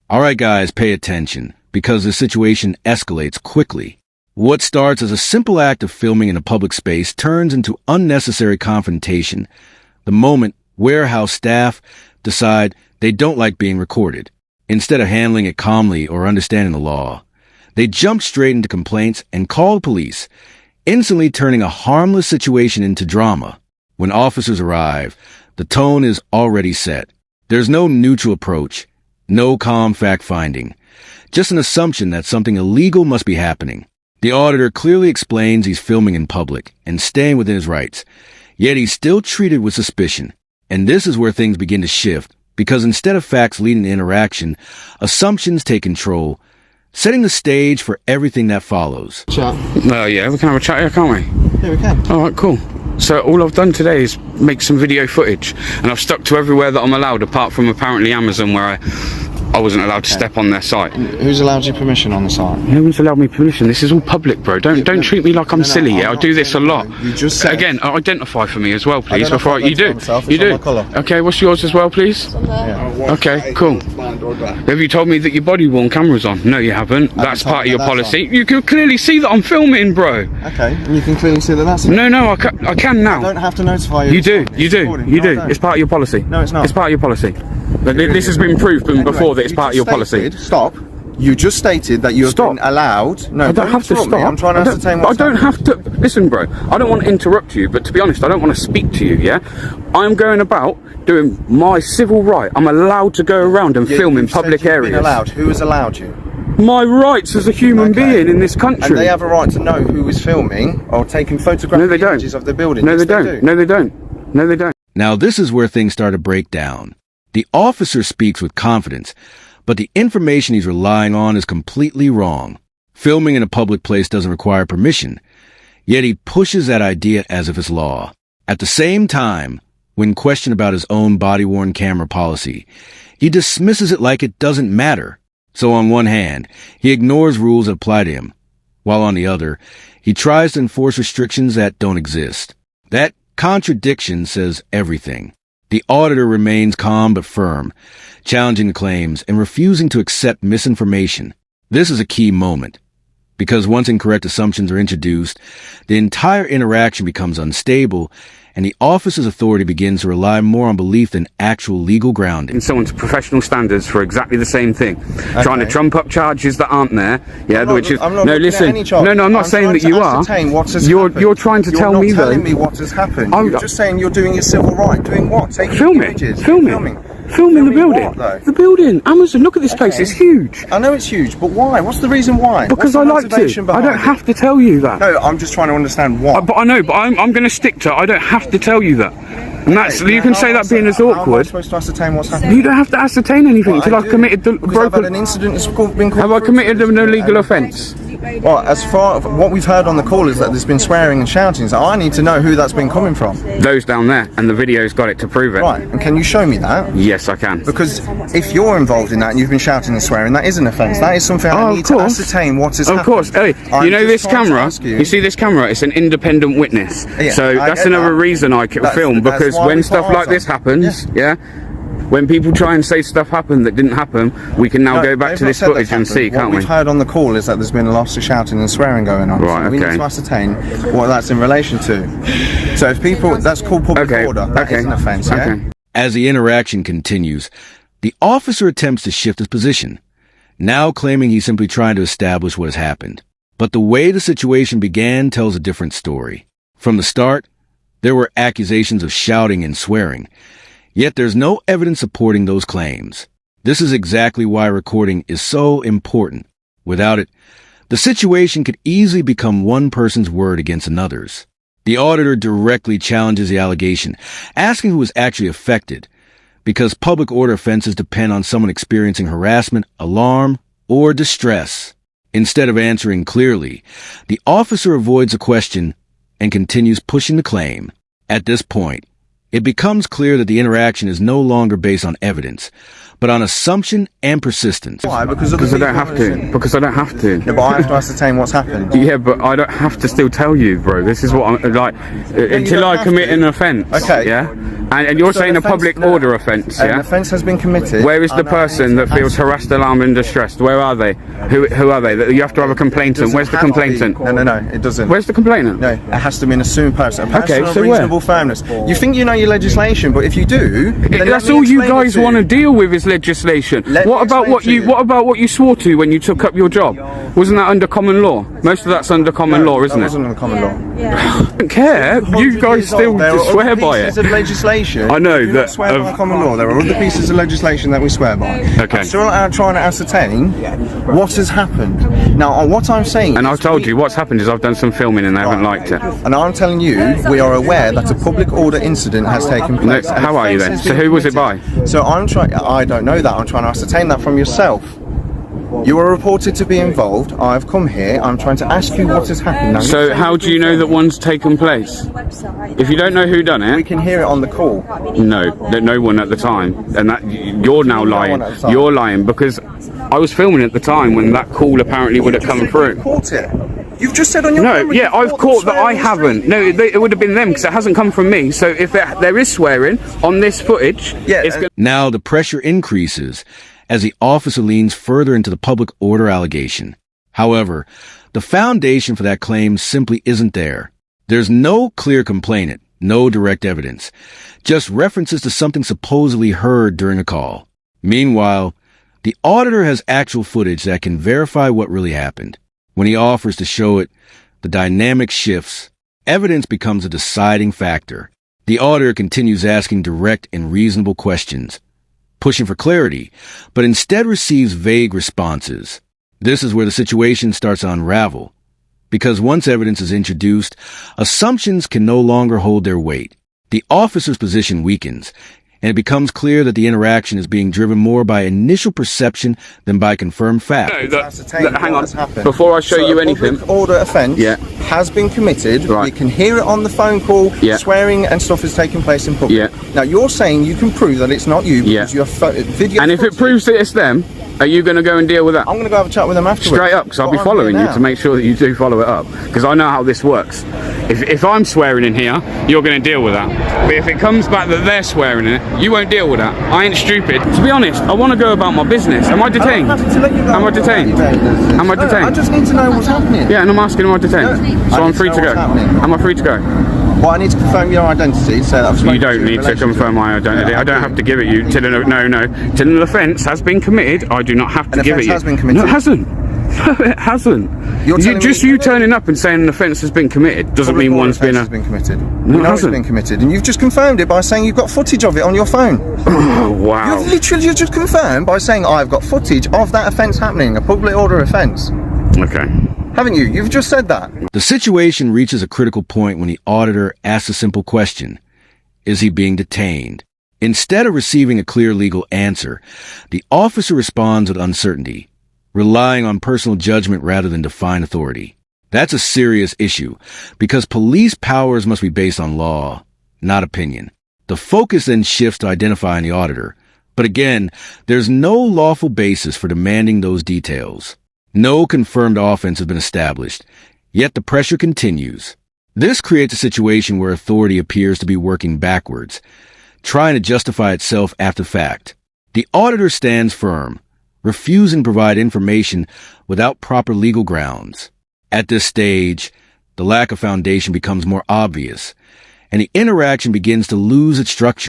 Alright guys, pay attention, because the situation escalates quickly. What starts as a simple act of filming in a public space turns into unnecessary confrontation the moment warehouse staff decide they don't like being recorded. Instead of handling it calmly or understanding the law, they jump straight into complaints and call the police, instantly turning a harmless situation into drama. When officers arrive, the tone is already set. There's no neutral approach, no calm fact-finding, just an assumption that something illegal must be happening. The auditor clearly explains he's filming in public and staying within his rights, yet he's still treated with suspicion. And this is where things begin to shift, because instead of facts leading to interaction, assumptions take control, setting the stage for everything that follows. Chat. Yeah, we can have a chat here, can't we? Yeah, we can. All right, cool. So all I've done today is make some video footage, and I've stuck to everywhere that I'm allowed, apart from apparently Amazon, where I wasn't allowed to step on their site. Who's allowed you permission on the site? No one's allowed me permission. This is all public, bro. Don't treat me like I'm silly. Yeah, I do this a lot. You just said, again, identify for me as well, please. Identify Before you do, myself, you it's do. on my colour. Okay, what's yours as well, please? Yeah. Okay, cool. Have you told me that your body-worn camera's on? No, you haven't. That's part of your policy. You can clearly see that I'm filming, bro. Okay, and you can clearly see that that's. No, I can now. I don't have to notify you. You do. It's part of your policy. No, it's not. It's part of your policy. This has been proven before that it's part of your policy. Stop. You just stated that you've been allowed. No, I don't have to stop. I'm trying to ascertain what's happening. I don't have to. Listen, bro. I don't want to interrupt you, but to be honest, I don't want to speak to you. Yeah, I'm going about doing my civil right. I'm allowed to go around and film in public areas. Been allowed. Who has allowed you? My rights as a human being in this country. And they have a right to know who is filming or taking photographic images of the building. No, they don't. No, they don't. No, they don't. Now this is where things start to break down. The officer speaks with confidence, but the information he's relying on is completely wrong. Filming in a public place doesn't require permission, yet he pushes that idea as if it's law. At the same time, when questioned about his own body-worn camera policy, he dismisses it like it doesn't matter. So on one hand, he ignores rules that apply to him, while on the other, he tries to enforce restrictions that don't exist. That contradiction says everything. The auditor remains calm but firm, challenging the claims and refusing to accept misinformation. This is a key moment, because once incorrect assumptions are introduced, the entire interaction becomes unstable, and the officer's authority begins to rely more on belief than actual legal grounding. And someone to professional standards for exactly the same thing. Okay. Trying to trump up charges that aren't there. Yeah, I'm not saying that you are. You're trying to tell me though. You're not telling me what has happened. You're just saying you're doing your civil right. Doing what? Taking images. Filming the building. The building. Amazon, look at this place. It's huge. I know it's huge, but why? What's the reason why? Because I like to. I don't have to tell you that. No, I'm just trying to understand why. But I know, but I'm going to stick to. I don't have to tell you that. And that's, you can say that being as awkward. How am I supposed to ascertain what's happening? You don't have to ascertain anything until I've committed the I've had an incident that's been called. Have I committed an illegal offence? Well, as far as what we've heard on the call is that there's been swearing and shouting, so I need to know who that's been coming from. Those down there, and the video's got it to prove it. Right, and can you show me that? Yes, I can. Because if you're involved in that and you've been shouting and swearing, that is an offence. That is something I need to ascertain what has happened. Of course. Hey, you know this camera? You see this camera? It's an independent witness. Yeah, so that's another reason I can film, because when stuff like this happens, when people try and say stuff happened that didn't happen, we can now go back to this footage and see, can't we? What we've heard on the call is that there's been lots of shouting and swearing going on. Right, so we need to ascertain what that's in relation to. So if people, that's called public order. That is an offence, yeah? As the interaction continues, the officer attempts to shift his position, now claiming he's simply trying to establish what has happened. But the way the situation began tells a different story. From the start, there were accusations of shouting and swearing, yet there's no evidence supporting those claims. This is exactly why recording is so important. Without it, the situation could easily become one person's word against another's. The auditor directly challenges the allegation, asking who was actually affected, because public order offenses depend on someone experiencing harassment, alarm, or distress. Instead of answering clearly, the officer avoids a question and continues pushing the claim. At this point, it becomes clear that the interaction is no longer based on evidence, but on assumption and persistence. Why? Because I don't have to. Because I don't have to. Yeah, but I have to ascertain what's happened. Yeah, but I don't have to still tell you, bro. This is what I'm like. Until I commit an offence. Okay. Yeah. And you're saying a public order offence, yeah? An offence has been committed. Where is the person that feels harassed, alarmed and distressed? Where are they? Who are they? You have to have a complainant. Where's the complainant? No, it doesn't. Where's the complainant? No, it has to be an assumed person. A person of so reasonable firmness. You think you know your legislation, but if you do, then that's all you guys want to deal with is legislation. What about what you swore to when you took up your job? Wasn't that under common law? Most of that's under common law, isn't it? That wasn't under common law. I don't care. You guys still just swear by it. There are other pieces of legislation. I know that. Swear by common law. There are other pieces of legislation that we swear by. Okay. I'm still trying to ascertain what has happened. Now, what I'm saying. And I've told you what's happened is I've done some filming and they haven't liked it. And I'm telling you, we are aware that a public order incident has taken place. No, how are you then? So who was it by? So I don't know that. I'm trying to ascertain that from yourself. You are reported to be involved. I've come here. I'm trying to ask you what has happened. Now, so how do you know that one's taken place? If you don't know who done it, we can hear it on the call. No one at the time, and that you're now lying. You're lying because I was filming at the time when that call apparently would have come through. You've just said on your No, yeah, I've caught that I haven't. No, it would have been them because it hasn't come from me. So if there is swearing on this footage, now the pressure increases as the officer leans further into the public order allegation. However, the foundation for that claim simply isn't there. There's no clear complainant, no direct evidence, just references to something supposedly heard during a call. Meanwhile, the auditor has actual footage that can verify what really happened. When he offers to show it, the dynamic shifts. Evidence becomes a deciding factor. The auditor continues asking direct and reasonable questions, pushing for clarity, but instead receives vague responses. This is where the situation starts to unravel, because once evidence is introduced, assumptions can no longer hold their weight. The officer's position weakens, and it becomes clear that the interaction is being driven more by initial perception than by confirmed fact. Hang on, before I show you anything. A public order offence has been committed. Right. We can hear it on the phone call. Swearing and stuff is taking place in public. Now you're saying you can prove that it's not you because you have video. And if it proves that it's them, are you going to go and deal with that? I'm going to go have a chat with them afterwards. Straight up, because I'll be following you to make sure that you do follow it up. Because I know how this works. If I'm swearing in here, you're going to deal with that. But if it comes back that they're swearing in it, you won't deal with that. I ain't stupid. To be honest, I want to go about my business. Am I detained? Am I detained? Am I detained? I just need to know what's happening. Yeah, and I'm asking, am I detained? So I'm free to go. Am I free to go? Well, I need to confirm your identity, so that's you don't need to confirm my identity. I don't have to give it you. Till an offence has been committed, I do not have to give it you. Has been committed. No, it hasn't. No, it hasn't. You turning up and saying an offence has been committed doesn't mean one's been committed. No, it hasn't. It's been committed, and you've just confirmed it by saying you've got footage of it on your phone. Oh, wow. You've literally just confirmed by saying I've got footage of that offence happening, a public order offence. Okay. Haven't you? You've just said that. The situation reaches a critical point when the auditor asks a simple question. Is he being detained? Instead of receiving a clear legal answer, the officer responds with uncertainty, relying on personal judgment rather than defined authority. That's a serious issue, because police powers must be based on law, not opinion. The focus then shifts to identifying the auditor. But again, there's no lawful basis for demanding those details. No confirmed offense has been established, yet the pressure continues. This creates a situation where authority appears to be working backwards, trying to justify itself after the fact. The auditor stands firm, refusing to provide information without proper legal grounds. At this stage, the lack of foundation becomes more obvious, and the interaction begins to lose its structure.